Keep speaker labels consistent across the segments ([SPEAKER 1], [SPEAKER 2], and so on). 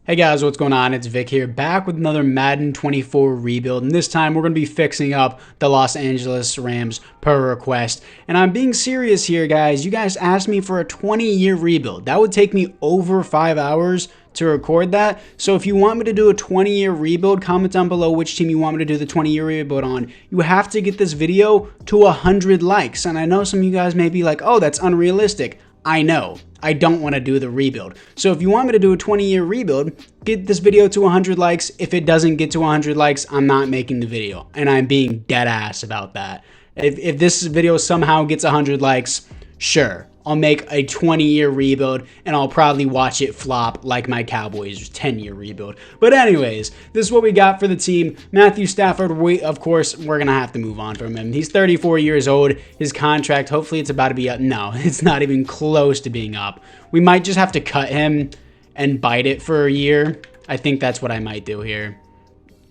[SPEAKER 1] Hey guys, what's going on? It's Vic here, back with another Madden 24 rebuild, and this time we're going to be fixing up the Los Angeles Rams per request. And I'm being serious here, guys. You guys asked me for a 20-year rebuild. That would take me over 5 hours to record that. So if you want me to do a 20-year rebuild, comment down below which team you want me to do the 20-year rebuild on. You have to get this video to 100 likes. And I know some of you guys may be like, oh, that's unrealistic. I know. I don't want to do the rebuild. So if you want me to do a 20-year rebuild, get this video to 100 likes. If it doesn't get to 100 likes, I'm not making the video. And I'm being dead ass about that. If this video somehow gets 100 likes, sure, I'll make a 20-year rebuild and I'll probably watch it flop like my Cowboys 10-year rebuild. But anyways, this is what we got for the team. Matthew Stafford, of course, we're going to have to move on from him. He's 34 years old. His contract, hopefully it's about to be up. No, it's not even close to being up. We might just have to cut him and bite it for a year. I think that's what I might do here.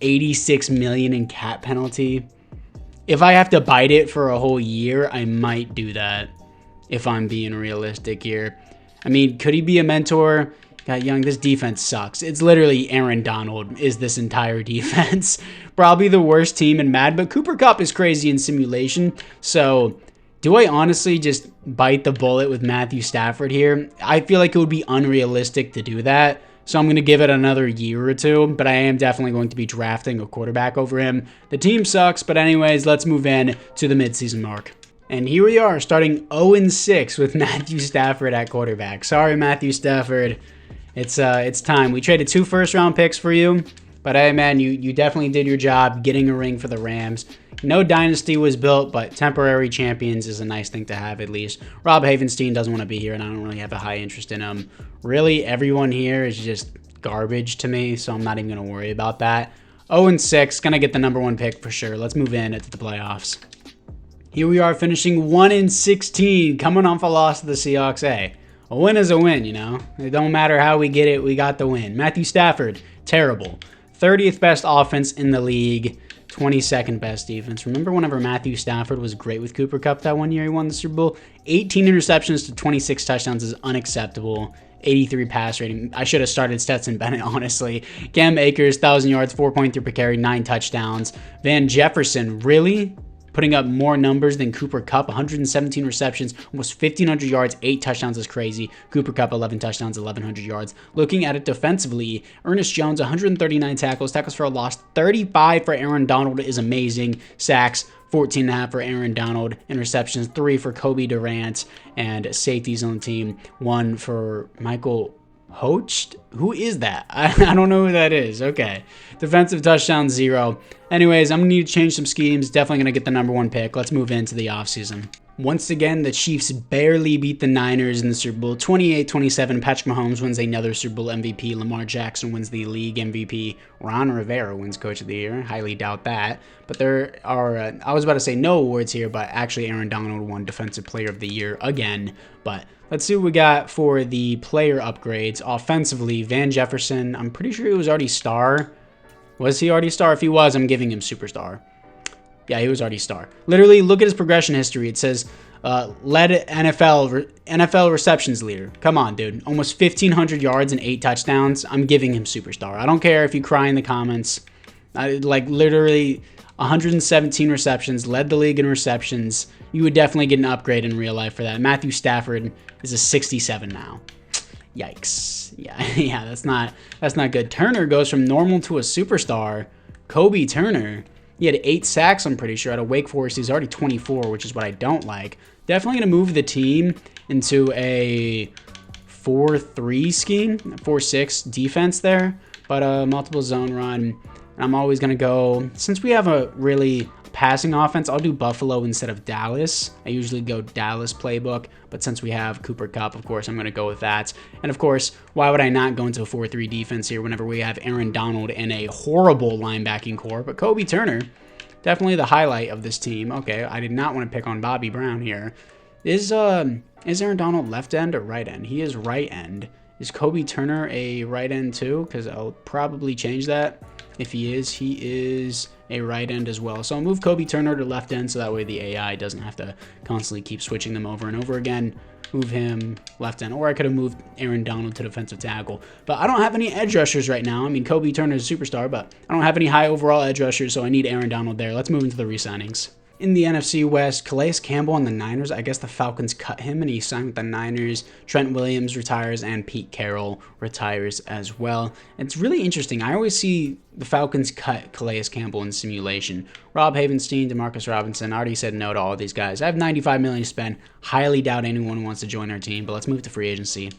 [SPEAKER 1] $86 million in cap penalty. If I have to bite it for a whole year, I might do that. If I'm being realistic here. I mean, could he be a mentor? Got young. This defense sucks. It's literally Aaron Donald is this entire defense. Probably the worst team in Madden, but Cooper Kupp is crazy in simulation. So do I honestly just bite the bullet with Matthew Stafford here? I feel like it would be unrealistic to do that. So I'm going to give it another year or two, but I am definitely going to be drafting a quarterback over him. The team sucks, but anyways, let's move in to the midseason mark. And here we are, starting 0-6 with Matthew Stafford at quarterback. Sorry, Matthew Stafford. It's time. We traded 2 first-round picks for you, but hey, man, you definitely did your job getting a ring for the Rams. No dynasty was built, but temporary champions is a nice thing to have at least. Rob Havenstein doesn't want to be here, and I don't really have a high interest in him. Really, everyone here is just garbage to me, so I'm not even going to worry about that. 0-6, going to get the #1 pick for sure. Let's move in to the playoffs. Here we are finishing 1-16, coming off a loss to the Seahawks. Hey, a win is a win, you know. It don't matter how we get it, we got the win. Matthew Stafford, terrible. 30th best offense in the league, 22nd best defense. Remember whenever Matthew Stafford was great with Cooper Kupp that one year he won the Super Bowl? 18 interceptions to 26 touchdowns is unacceptable. 83 pass rating. I should have started Stetson Bennett, honestly. Cam Akers, 1,000 yards, 4.3 per carry, 9 touchdowns. Van Jefferson, really? Putting up more numbers than Cooper Kupp, 117 receptions, almost 1,500 yards, 8 touchdowns is crazy. Cooper Kupp, 11 touchdowns, 1,100 yards. Looking at it defensively, Ernest Jones, 139 tackles for a loss, 35 for Aaron Donald is amazing. Sacks, 14.5 for Aaron Donald. Interceptions, 3 for Kobe Durant. And safeties on the team, 1 for Michael Hocht? Who is that? I don't know who that is. Okay. Defensive touchdown, 0. Anyways, I'm going to need to change some schemes. Definitely going to get the #1 pick. Let's move into the offseason. Once again, the Chiefs barely beat the Niners in the Super Bowl. 28-27, Patrick Mahomes wins another Super Bowl MVP. Lamar Jackson wins the league MVP. Ron Rivera wins Coach of the Year. Highly doubt that. But there are, I was about to say no awards here, but actually Aaron Donald won Defensive Player of the Year again. But let's see what we got for the player upgrades. Offensively, Van Jefferson, I'm pretty sure he was already star. Was he already star? If he was, I'm giving him superstar. Yeah, he was already star. Literally, look at his progression history. It says, led NFL receptions leader. Come on, dude. Almost 1,500 yards and 8 touchdowns. I'm giving him superstar. I don't care if you cry in the comments. Like, literally, 117 receptions, led the league in receptions. You would definitely get an upgrade in real life for that. Matthew Stafford is a 67 now. Yikes. Yeah, that's not good. Turner goes from normal to a superstar. Kobe Turner. He had 8 sacks, I'm pretty sure, out of Wake Forest. He's already 24, which is what I don't like. Definitely going to move the team into a 4-3 scheme, 4-6 defense there, but multiple zone run. I'm always going to go, since we have a really passing offense, I'll do Buffalo instead of Dallas. I usually go Dallas playbook, but since we have Cooper Kupp, of course, I'm going to go with that. And of course, why would I not go into a 4-3 defense here whenever we have Aaron Donald and a horrible linebacking core? But Kobe Turner, definitely the highlight of this team. Okay, I did not want to pick on Bobby Brown here. Is Aaron Donald left end or right end? He is right end. Is Kobe Turner a right end too? Because I'll probably change that. If he is a right end as well. So I'll move Kobe Turner to left end so that way the AI doesn't have to constantly keep switching them over and over again. move him left end, or I could have moved Aaron Donald to defensive tackle. But I don't have any edge rushers right now. I mean, Kobe Turner is a superstar, but I don't have any high overall edge rushers, so I need Aaron Donald there. Let's move into the re-signings. In the NFC West, Calais Campbell on the Niners. I guess the Falcons cut him and he signed with the Niners. Trent Williams retires and Pete Carroll retires as well. It's really interesting. I always see the Falcons cut Calais Campbell in simulation. Rob Havenstein, Demarcus Robinson, I already said no to all these guys. I have $95 million to spend. Highly doubt anyone wants to join our team, but let's move to free agency.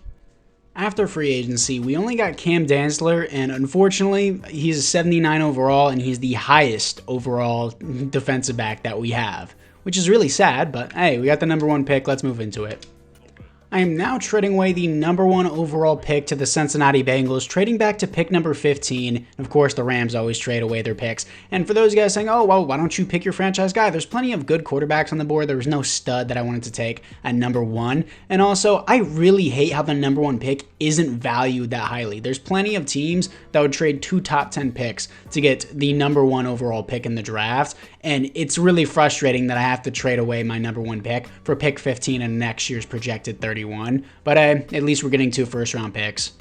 [SPEAKER 1] After free agency, we only got Cam Dantzler, and unfortunately, he's a 79 overall, and he's the highest overall defensive back that we have, which is really sad, but hey, we got the #1 pick. Let's move into it. I am now trading away the #1 overall pick to the Cincinnati Bengals, trading back to pick number 15. Of course, the Rams always trade away their picks. And for those guys saying, oh, well, why don't you pick your franchise guy? There's plenty of good quarterbacks on the board. There was no stud that I wanted to take at #1. And also, I really hate how the #1 pick isn't valued that highly. There's plenty of teams that would trade 2 top 10 picks to get the #1 overall pick in the draft. And it's really frustrating that I have to trade away my #1 pick for pick 15 and next year's projected 31. But at least we're getting 2 first-round picks.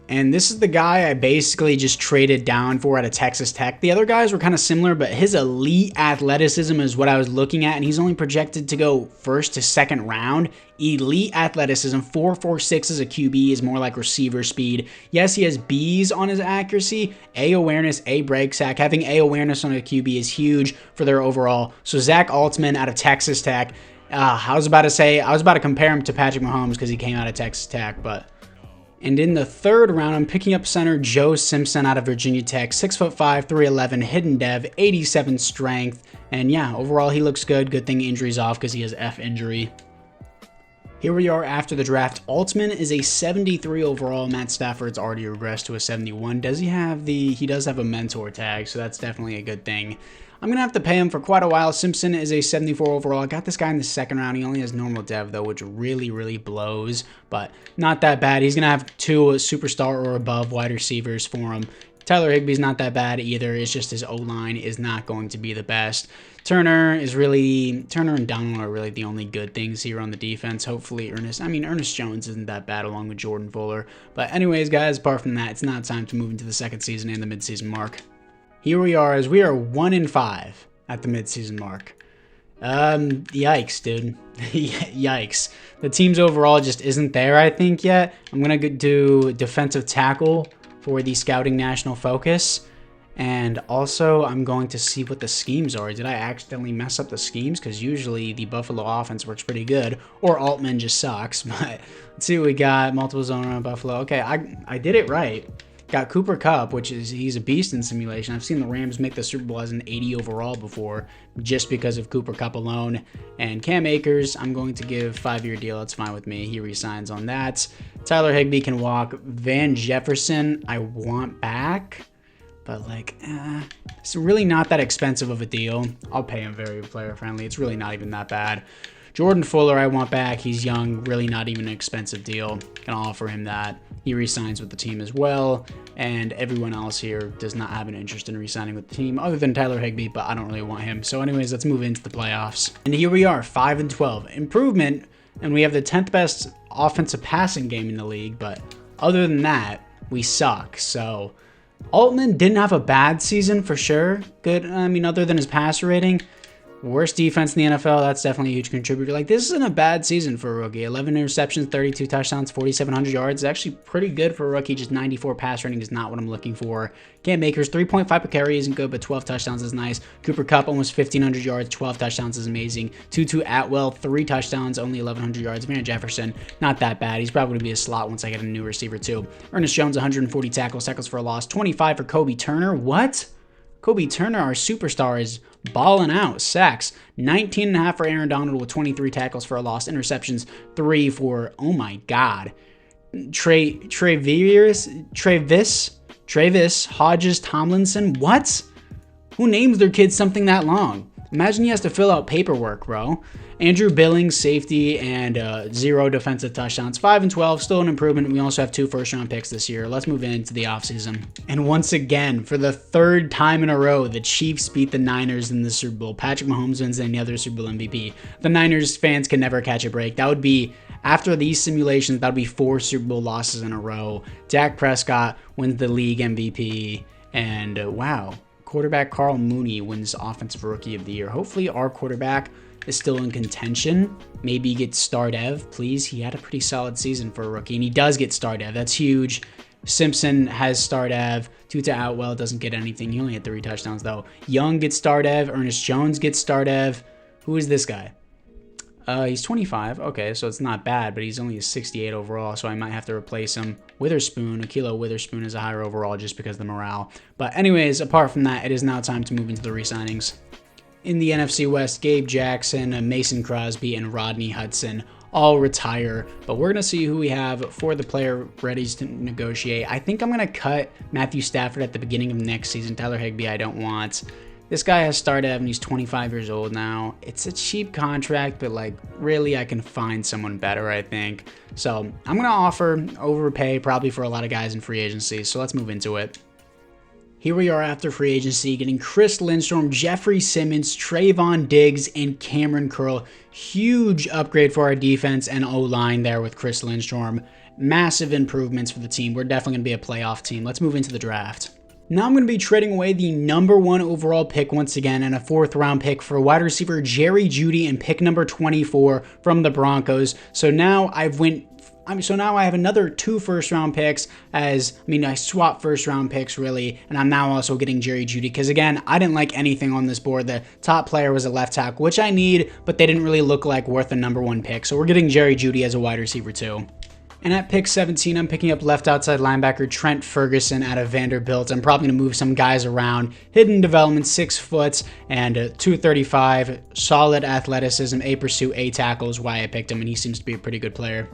[SPEAKER 1] And this is the guy I basically just traded down for out of Texas Tech. The other guys were kind of similar, but his elite athleticism is what I was looking at, and he's only projected to go 1st to 2nd round. Elite athleticism, 4.46 as a QB is more like receiver speed. Yes, he has B's on his accuracy, A awareness, A break sack. Having A awareness on a QB is huge for their overall. So Zach Altman out of Texas Tech. I was about to compare him to Patrick Mahomes because he came out of Texas Tech, but... And in the 3rd round, I'm picking up center Joe Simpson out of Virginia Tech, 6'5", 311, hidden dev, 87 strength. And yeah, overall he looks good. Good thing injury's off because he has F injury. Here we are after the draft. Altman is a 73 overall. Matt Stafford's already regressed to a 71. He does have a mentor tag, so that's definitely a good thing. I'm going to have to pay him for quite a while. Simpson is a 74 overall. I got this guy in the 2nd round. He only has normal dev, though, which really, really blows, but not that bad. He's going to have 2 superstar or above wide receivers for him. Tyler Higbee's not that bad either. It's just his O-line is not going to be the best. Turner and Donald are really the only good things here on the defense. Hopefully Ernest Jones isn't that bad along with Jordan Fuller. But anyways, guys, apart from that, it's not time to move into the 2nd season and the midseason mark. Here we are, as we are 1-5 at the midseason mark. Yikes, dude. Yikes. The team's overall just isn't there, I think, yet. I'm going to do defensive tackle for the scouting national focus. And also, I'm going to see what the schemes are. Did I accidentally mess up the schemes? Because usually the Buffalo offense works pretty good. Or Altman just sucks. But let's see what we got. Multiple zone around Buffalo. Okay, I did it right. Got Cooper Kupp, he's a beast in simulation. I've seen the Rams make the Super Bowl as an 80 overall before, just because of Cooper Kupp alone. And Cam Akers, I'm going to give 5-year deal. That's fine with me. He resigns on that. Tyler Higbee can walk. Van Jefferson, I want back, but it's really not that expensive of a deal. I'll pay him very player friendly. It's really not even that bad. Jordan Fuller, I want back. He's young, really not even an expensive deal. Gonna offer him that. He re-signs with the team as well, and everyone else here does not have an interest in re-signing with the team, other than Tyler Higbee, but I don't really want him. So anyways, let's move into the playoffs. And here we are, 5-12. Improvement, and we have the 10th best offensive passing game in the league, but other than that, we suck. So Altman didn't have a bad season for sure. Good, other than his passer rating. Worst defense in the NFL, that's definitely a huge contributor. This isn't a bad season for a rookie. 11 interceptions, 32 touchdowns, 4,700 yards. It's actually pretty good for a rookie. Just 94 pass rating is not what I'm looking for. Cam Akers, 3.5 per carry isn't good, but 12 touchdowns is nice. Cooper Kupp, almost 1,500 yards, 12 touchdowns is amazing. Tutu Atwell, 3 touchdowns, only 1,100 yards. Van Jefferson, not that bad. He's probably going to be a slot once I get a new receiver too. Ernest Jones, 140 tackles for a loss. 25 for Kobe Turner. What? Kobe Turner, our superstar, is balling out. Sacks, 19.5 for Aaron Donald with 23 tackles for a loss. Interceptions, 3 for, oh my God, Travis Hodges Tomlinson. What? Who names their kids something that long? Imagine he has to fill out paperwork, bro. Andrew Billings, safety, and 0 defensive touchdowns. 5-12, still an improvement. We also have 2 first-round picks this year. Let's move into the offseason. And once again, for the 3rd time in a row, the Chiefs beat the Niners in the Super Bowl. Patrick Mahomes wins any other Super Bowl MVP. The Niners fans can never catch a break. That would be After these simulations, that'll be 4 Super Bowl losses in a row. Dak Prescott wins the league MVP. And wow, quarterback Carl Mooney wins Offensive Rookie of the Year. Hopefully our quarterback is still in contention. Maybe he gets star dev, please. He had a pretty solid season for a rookie, and he does get star dev. That's huge. Simpson has star dev. Tuta Atwell doesn't get anything. He only had 3 touchdowns, though. Young gets star dev. Ernest Jones gets star dev. Who is this guy? He's 25. Okay, so it's not bad, but he's only a 68 overall, so I might have to replace him. Witherspoon, Akilo Witherspoon is a higher overall just because of the morale. But anyways, apart from that, it is now time to move into the re-signings. In the NFC West, Gabe Jackson, Mason Crosby, and Rodney Hudson all retire, but we're going to see who we have for the player ready to negotiate. I think I'm going to cut Matthew Stafford at the beginning of next season. Tyler Higbee I don't want. This guy has star dev and he's 25 years old now. It's a cheap contract, but like really I can find someone better, I think. So I'm going to offer overpay probably for a lot of guys in free agency, so let's move into it. Here we are after free agency, getting Chris Lindstrom, Jeffrey Simmons, Trayvon Diggs, and Cameron Curl. Huge upgrade for our defense and O-line there with Chris Lindstrom. Massive improvements for the team. We're definitely going to be a playoff team. Let's move into the draft. Now I'm going to be trading away the number 1 overall pick once again and a 4th round pick for wide receiver Jerry Jeudy and pick number 24 from the Broncos. So now I have another 2 first-round picks I swapped first-round picks, really, and I'm now also getting Jerry Jeudy because, again, I didn't like anything on this board. The top player was a left tackle, which I need, but they didn't really look like worth a number 1 pick, so we're getting Jerry Jeudy as a wide receiver, too. And at pick 17, I'm picking up left outside linebacker Trent Ferguson out of Vanderbilt. I'm probably going to move some guys around. Hidden development, 6 foot and 235. Solid athleticism, A pursuit, A tackle is why I picked him, and he seems to be a pretty good player.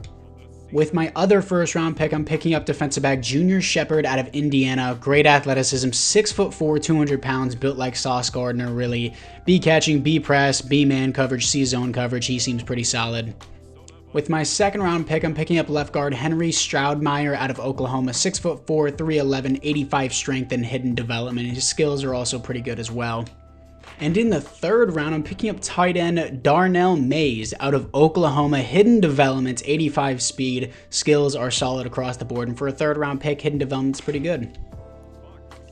[SPEAKER 1] With my other first round pick, I'm picking up defensive back Junior Shepard out of Indiana. Great athleticism, 6'4", 200 pounds, built like Sauce Gardner, really. B catching, B press, B man coverage, C zone coverage. He seems pretty solid. With my second round pick, I'm picking up left guard Henry Stroudmeyer out of Oklahoma. 6'4", 311, 85 strength and hidden development. His skills are also pretty good as well. And in the third round, I'm picking up tight end Darnell Mays out of Oklahoma. Hidden development, 85 speed. Skills are solid across the board. And for a third round pick, hidden development's pretty good.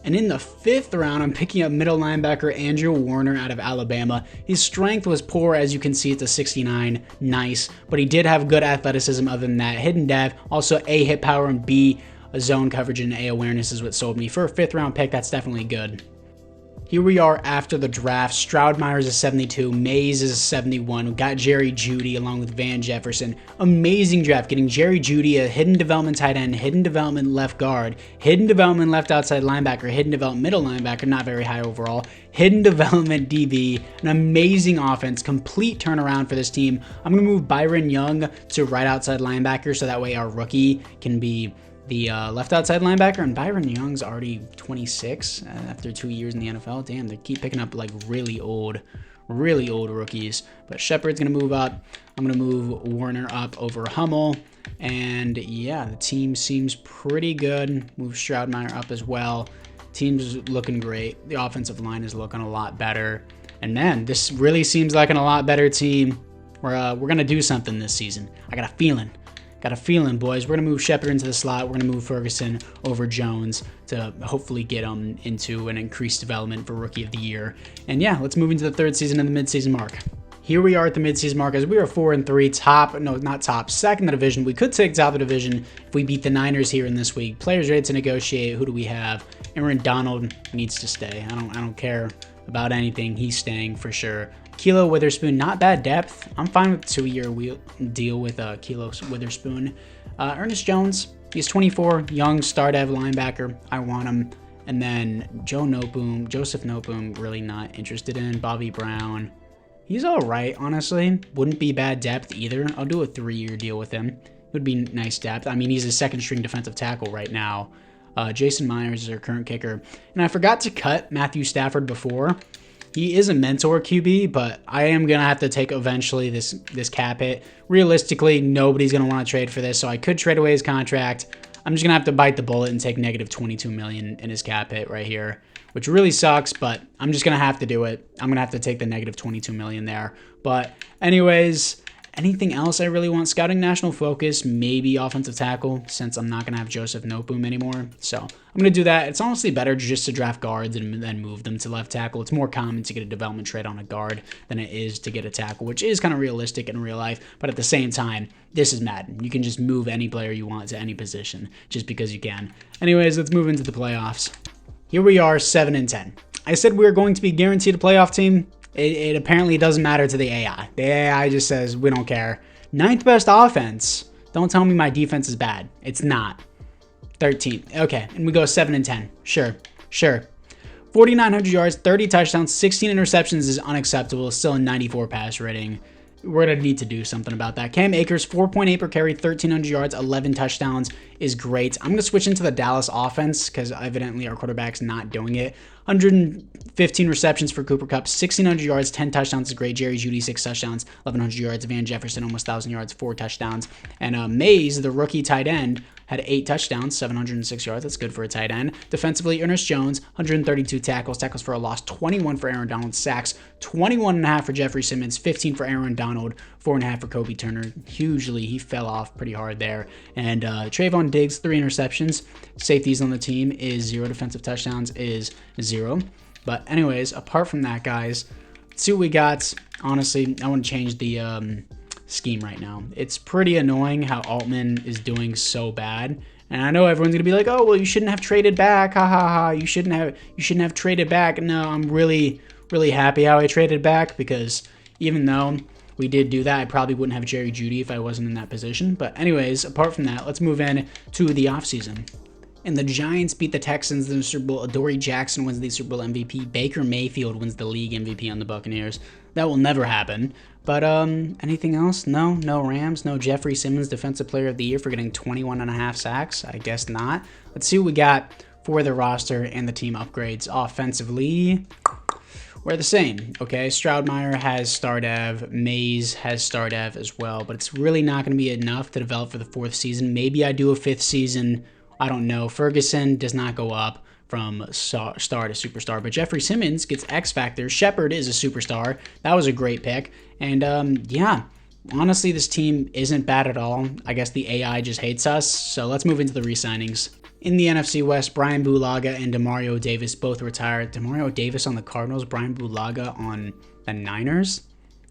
[SPEAKER 1] And in the fifth round, I'm picking up middle linebacker Andrew Warner out of Alabama. His strength was poor, as you can see, it's a 69, nice, but he did have good athleticism other than that. Hidden dev, also A hit power and B zone coverage and A awareness is what sold me. For a fifth round pick, that's definitely good. Here we are after the draft. Stroudmeyer is a 72, Mays is a 71. We got Jerry Jeudy along with Van Jefferson. Amazing draft, getting Jerry Jeudy, a hidden development tight end, hidden development left guard, hidden development left outside linebacker, hidden development middle linebacker, not very high overall, hidden development DB, an amazing offense, complete turnaround for this team. I'm going to move Byron Young to right outside linebacker so that way our rookie can be the left outside linebacker, and Byron Young's already 26 after 2 years in the NFL. Damn, they keep picking up like really old rookies. But Shepard's going to move up. I'm going to move Warner up over Hummel. And yeah, the team seems pretty good. Move Stroudmeyer up as well. Team's looking great. The offensive line is looking a lot better. And man, this really seems like a lot better team. We're going to do something this season. I got a feeling. Got a feeling, boys. We're going to move Shepard into the slot. We're going to move Ferguson over Jones to hopefully get him into an increased development for Rookie of the Year. And yeah, let's move into the third season and the midseason mark. Here we are at the midseason mark as we are 4-3, second in the division. We could take top of the division if we beat the Niners here in this week. Players ready to negotiate. Who do we have? Aaron Donald needs to stay. I don't care about anything. He's staying for sure. Kilo Witherspoon, not bad depth. I'm fine with a 2-year deal with Kilo Witherspoon. Ernest Jones, he's 24, young star dev linebacker. I want him. And then Joseph Noteboom, really not interested in. Bobby Brown, he's all right, honestly. Wouldn't be bad depth either. I'll do a 3-year deal with him. Would be nice depth. I mean, he's a second-string defensive tackle right now. Jason Myers is our current kicker. And I forgot to cut Matthew Stafford before. He is a mentor QB, but I am going to have to take eventually this cap hit. Realistically, nobody's going to want to trade for this, so I could trade away his contract. I'm just going to have to bite the bullet and take negative $22 million in his cap hit right here, which really sucks, but I'm just going to have to do it. I'm going to have to take the negative $22 million there. But anyways, Anything else I really want? Scouting national focus, maybe offensive tackle, since I'm not going to have Joseph Noteboom anymore. So I'm going to do that. It's honestly better just to draft guards and then move them to left tackle. It's more common to get a development trade on a guard than it is to get a tackle, which is kind of realistic in real life. But at the same time, this is Madden. You can just move any player you want to any position just because you can. Anyways, let's move into the playoffs. Here we are, 7-10. I said we were going to be guaranteed a playoff team. It apparently doesn't matter to the AI. The AI just says, we don't care. 9th best offense. Don't tell me my defense is bad. It's not. 13. Okay, and we go 7-10. Sure. 4,900 yards, 30 touchdowns, 16 interceptions is unacceptable. Still a 94 pass rating. We're going to need to do something about that. Cam Akers, 4.8 per carry, 1,300 yards, 11 touchdowns is great. I'm going to switch into the Dallas offense because evidently our quarterback's not doing it. 115 receptions for Cooper Kupp, 1,600 yards, 10 touchdowns is great. Jerry Jeudy, 6 touchdowns, 1,100 yards. Van Jefferson, almost 1,000 yards, 4 touchdowns. And Mays, the rookie tight end, had 8 touchdowns, 706 yards. That's good for a tight end. Defensively, Ernest Jones, 132 tackles for a loss, 21 for Aaron Donald, sacks, 21.5 for Jeffrey Simmons, 15 for Aaron Donald, 4.5 for Kobe Turner. Hugely, he fell off pretty hard there. And Trayvon Diggs, 3 interceptions. Safeties on the team is 0. Defensive touchdowns is 0. But anyways, apart from that, guys, let's see what we got. Honestly, I want to change the scheme right now. It's pretty annoying how Altman is doing so bad, and I know everyone's gonna be like, oh well, you shouldn't have traded back, ha ha ha, you shouldn't have traded back. No, I'm really happy how I traded back, because even though we did do that, I probably wouldn't have Jerry Jeudy if I wasn't in that position. But anyways, apart from that, let's move in to the offseason. And the Giants beat the Texans in the Super Bowl. Adoree Jackson wins the Super Bowl MVP. Baker Mayfield wins the league MVP on the Buccaneers. That will never happen. But anything else? No Rams. No Jeffrey Simmons, Defensive Player of the Year, for getting 21.5 sacks. I guess not. Let's see what we got for the roster and the team upgrades. Offensively, we're the same. Okay, Stroudmeyer has star dev. Mays has star dev as well. But it's really not going to be enough to develop for the 4th season. Maybe I do a 5th season. I don't know. Ferguson does not go up from star to superstar, but Jeffrey Simmons gets X Factor. Shepard is a superstar. That was a great pick. And yeah, honestly, this team isn't bad at all. I guess the AI just hates us. So let's move into the re-signings. In the NFC West, Brian Bulaga and Demario Davis both retired. Demario Davis on the Cardinals, Brian Bulaga on the Niners.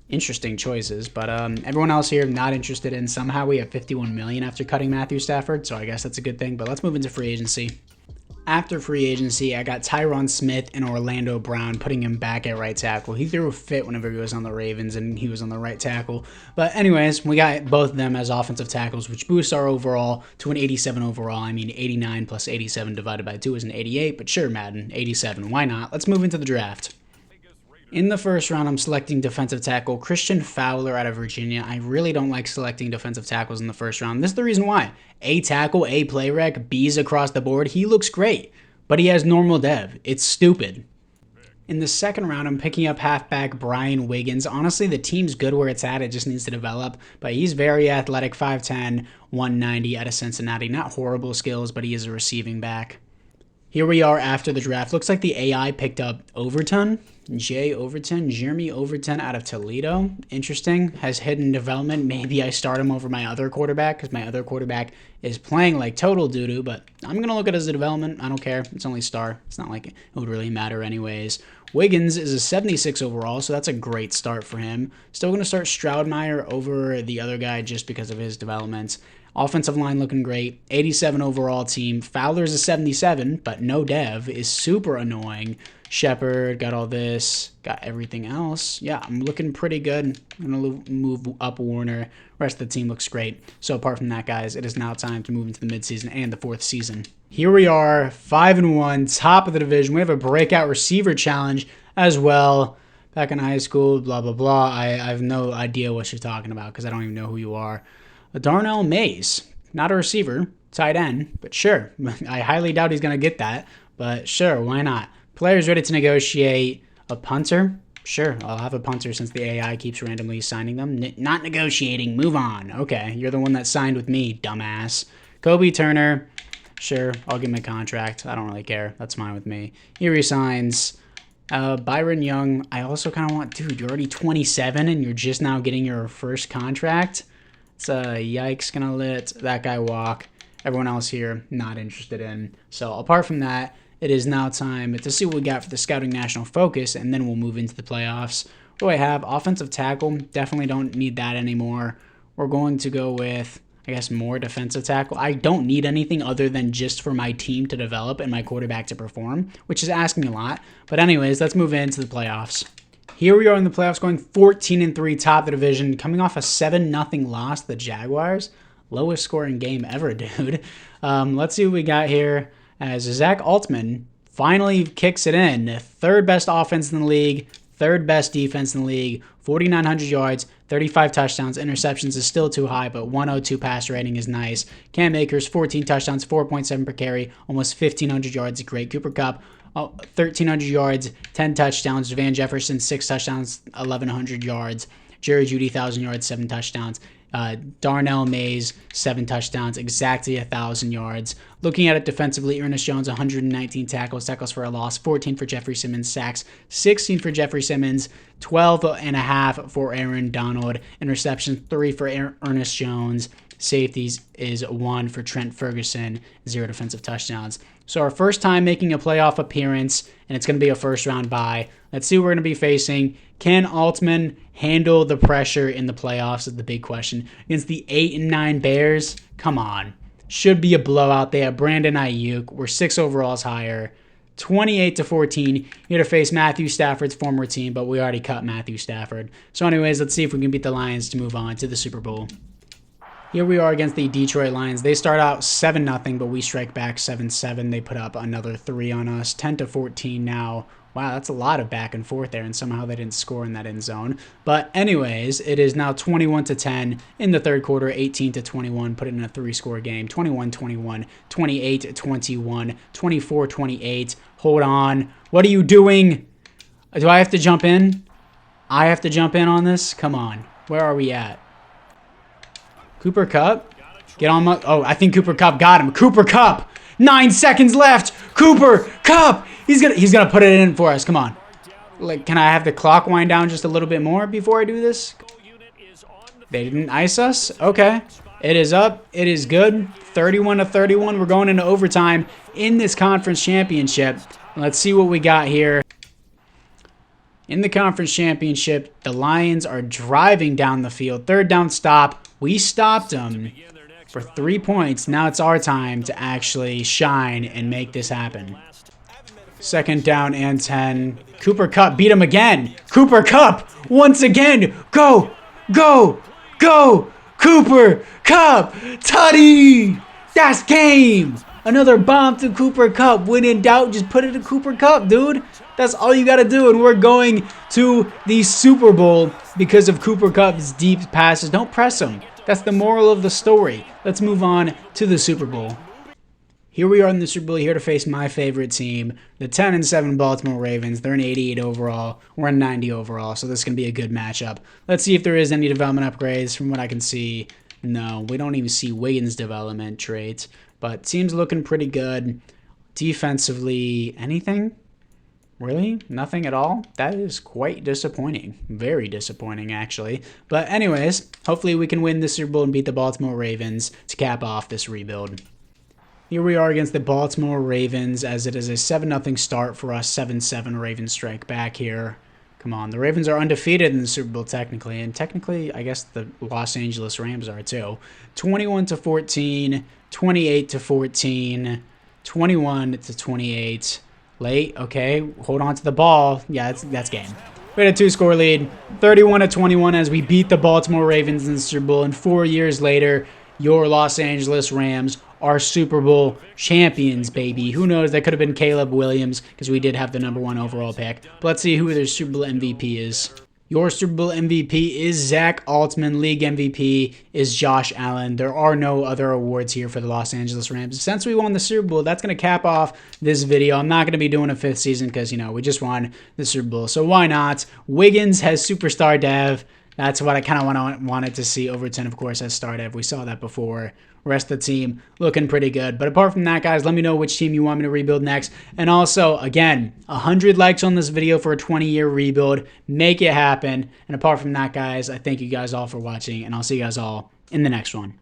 [SPEAKER 1] Interesting choices, but everyone else here not interested in. Somehow we have $51 million after cutting Matthew Stafford, so I guess that's a good thing. But let's move into free agency. After free agency, I got Tyron Smith and Orlando Brown, putting him back at right tackle. He threw a fit whenever he was on the Ravens, and he was on the right tackle. But anyways, we got both of them as offensive tackles, which boosts our overall to an 87 overall. I mean, 89 plus 87 divided by 2 is an 88, but sure, Madden, 87. Why not? Let's move into the draft. In the first round, I'm selecting defensive tackle Christian Fowler out of Virginia. I really don't like selecting defensive tackles in the first round. This is the reason why. A tackle, A play rec, B's across the board. He looks great, but he has normal dev. It's stupid. In the second round, I'm picking up halfback Brian Wiggins. Honestly, the team's good where it's at. It just needs to develop. But he's very athletic, 5'10", 190 out of Cincinnati. Not horrible skills, but he is a receiving back. Here we are after the draft. Looks like the AI picked up Overton. Jeremy Overton out of Toledo. Interesting. Has hidden development. Maybe I start him over my other quarterback because my other quarterback is playing like total doo-doo, but I'm going to look at it as a development. I don't care. It's only star. It's not like it would really matter anyways. Wiggins is a 76 overall, so that's a great start for him. Still going to start Stroudmeyer over the other guy just because of his developments. Offensive line looking great. 87 overall team. Fowler's a 77, but no dev is super annoying. Shepard, got all this, got everything else. Yeah, I'm looking pretty good. I'm going to move up Warner. Rest of the team looks great. So apart from that, guys, it is now time to move into the midseason and the 4th season. Here we are, 5-1, top of the division. We have a breakout receiver challenge as well. Back in high school, blah, blah, blah. I have no idea what you're talking about because I don't even know who you are. Darnell Mays, not a receiver, tight end, but sure. I highly doubt he's going to get that, but sure, why not? Players ready to negotiate. A punter? Sure, I'll have a punter since the AI keeps randomly signing them. Not negotiating, move on. Okay, you're the one that signed with me, dumbass. Kobe Turner, sure, I'll give him a contract. I don't really care. That's fine with me. He resigns. Byron Young, I also kind of want, dude, you're already 27 and you're just now getting your first contract. It's yikes, gonna let that guy walk. Everyone else here, not interested in. So apart from that, it is now time to see what we got for the Scouting National Focus, and then we'll move into the playoffs. What do I have? Offensive tackle, definitely don't need that anymore. We're going to go with, I guess, more defensive tackle. I don't need anything other than just for my team to develop and my quarterback to perform, which is asking a lot. But anyways, let's move into the playoffs. Here we are in the playoffs going 14-3, top of the division, coming off a 7-0 loss to the Jaguars. Lowest scoring game ever, dude. Let's see what we got here. As Zach Altman finally kicks it in. Third best offense in the league, third best defense in the league, 4,900 yards, 35 touchdowns. Interceptions is still too high, but 102 passer rating is nice. Cam Akers, 14 touchdowns, 4.7 per carry, almost 1,500 yards. Great. Cooper Kupp, 1,300 yards, 10 touchdowns. Van Jefferson, 6 touchdowns, 1,100 yards. Jerry Jeudy, 1,000 yards, 7 touchdowns. Darnell Mays, 7 touchdowns, exactly 1,000 yards. Looking at it defensively, Ernest Jones, 119 tackles for a loss, 14 for Jeffrey Simmons, sacks, 16 for Jeffrey Simmons, 12.5 for Aaron Donald, interceptions, 3 for Ernest Jones, safeties is 1 for Trent Ferguson, 0 defensive touchdowns. So our first time making a playoff appearance, and it's going to be a first-round bye. Let's see what we're going to be facing. Can Altman handle the pressure in the playoffs is the big question. Against the 8-9 Bears, come on. Should be a blowout. They have Brandon Ayuk. We're 6 overalls higher. 28-14. Here to face Matthew Stafford's former team, but we already cut Matthew Stafford. So anyways, let's see if we can beat the Lions to move on to the Super Bowl. Here we are against the Detroit Lions. They start out 7-0, but we strike back 7-7. They put up another 3 on us. 10-14 now. Wow, that's a lot of back and forth there, and somehow they didn't score in that end zone. But anyways, it is now 21-10 in the third quarter, 18-21, put it in a 3-score game. 21-21, 28-21, 24-28. Hold on. What are you doing? Do I have to jump in? I have to jump in on this? Come on. Where are we at? Cooper Kupp? Get on my... Oh, I think Cooper Kupp got him. Cooper Kupp! 9 seconds left! Cooper Kupp! He's gonna put it in for us. Come on. Like, can I have the clock wind down just a little bit more before I do this? They didn't ice us? Okay. It is up. It is good. 31-31. We're going into overtime in this conference championship. Let's see what we got here. In the conference championship, the Lions are driving down the field. Third down stop. We stopped them for 3 points. Now it's our time to actually shine and make this happen. Second down and 10. Cooper Kupp beat him again. Cooper Kupp once again. Go, go, go. Cooper Kupp. Tutty. That's game. Another bomb to Cooper Kupp. When in doubt, just put it to Cooper Kupp, dude. That's all you got to do. And we're going to the Super Bowl because of Cooper Kupp's deep passes. Don't press him. That's the moral of the story. Let's move on to the Super Bowl. Here we are in the Super Bowl, here to face my favorite team, the 10-7 Baltimore Ravens. They're an 88 overall. We're a 90 overall, so this is going to be a good matchup. Let's see if there is any development upgrades. From what I can see, no. We don't even see Wiggins' development traits, but team's looking pretty good. Defensively, anything? Really? Nothing at all? That is quite disappointing. Very disappointing, actually. But anyways, hopefully we can win the Super Bowl and beat the Baltimore Ravens to cap off this rebuild. Here we are against the Baltimore Ravens, as it is a 7-0 start for us. 7-7 Ravens strike back here. Come on, the Ravens are undefeated in the Super Bowl technically, and technically I guess the Los Angeles Rams are too. 21-14, 28-14, 21-28. Late, okay, hold on to the ball. Yeah, that's game. We had a 2-score lead, 31-21 as we beat the Baltimore Ravens in the Super Bowl, and 4 years later, your Los Angeles Rams are Super Bowl champions, baby. Who knows? That could have been Caleb Williams because we did have the #1 overall pick. But let's see who their Super Bowl MVP is. Your Super Bowl MVP is Zach Altman. League MVP is Josh Allen. There are no other awards here for the Los Angeles Rams. Since we won the Super Bowl, that's going to cap off this video. I'm not going to be doing a 5th season because, you know, we just won the Super Bowl. So why not? Wiggins has Superstar Dev. That's what I kind of wanted to see. Overton, of course, has Star Dev. We saw that before. rest of the team looking pretty good. But apart from that, guys, let me know which team you want me to rebuild next. And also, again, 100 likes on this video for a 20-year rebuild. Make it happen. And apart from that, guys, I thank you guys all for watching, and I'll see you guys all in the next one.